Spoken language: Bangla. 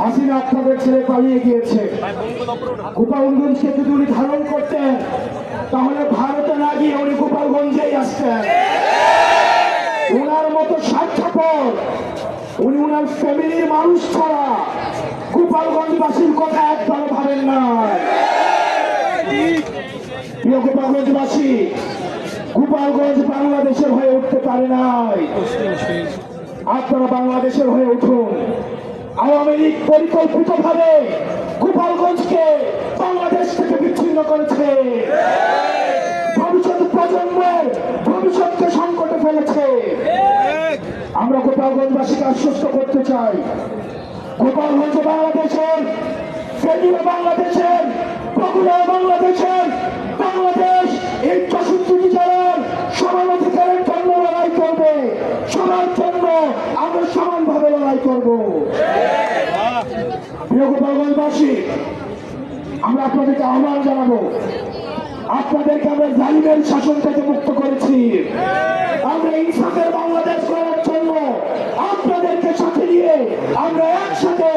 হাসিনা আপনাদের ছেড়ে পালিয়ে গিয়েছে। গোপালগঞ্জকে যদি উনি ধারণ করতেন তাহলে ভারতে না গিয়ে উনি গোপালগঞ্জেই আসতেন। ওনার মতো স্বার্থপর উনি ওনার ফ্যামিলির মানুষ ছাড়া গোপালগঞ্জবাসীর কথা একবারও ভাবেন না। প্রিয় গোপালগঞ্জবাসী, গোপালগঞ্জ বাংলাদেশের হয়ে উঠতে পারে নাই, আপনারা বাংলাদেশের হয়ে উঠুন। আওয়ামী লীগ পরিকল্পিতভাবে গোপালগঞ্জকে বাংলাদেশ থেকে বিচ্ছিন্ন করেছে, ভবিষ্যৎ প্রজন্মের ভবিষ্যৎকে সংকটে ফেলেছে। আমরা গোপালগঞ্জবাসীকে আশ্বস্ত করতে চাই, গোপালগঞ্জ বাংলাদেশের, ফেনীও বাংলাদেশের, বগুড়া বাংলাদেশের, বাংলাদেশ এই 64 জেলার সমান অধিকারের জন্য লড়াই করবে, সবার জন্য আমরা সমানভাবে লড়াই করব। প্রিয় গোপালগঞ্জবাসী, আমরা আপনাদেরকে আহ্বান জানাবো, আপনাদেরকে আমরা জালিমের শাসন থেকে মুক্ত করেছি, আমরা ইনসাফের বাংলাদেশ করার জন্য আপনাদেরকে সাথে নিয়ে আমরা একসাথে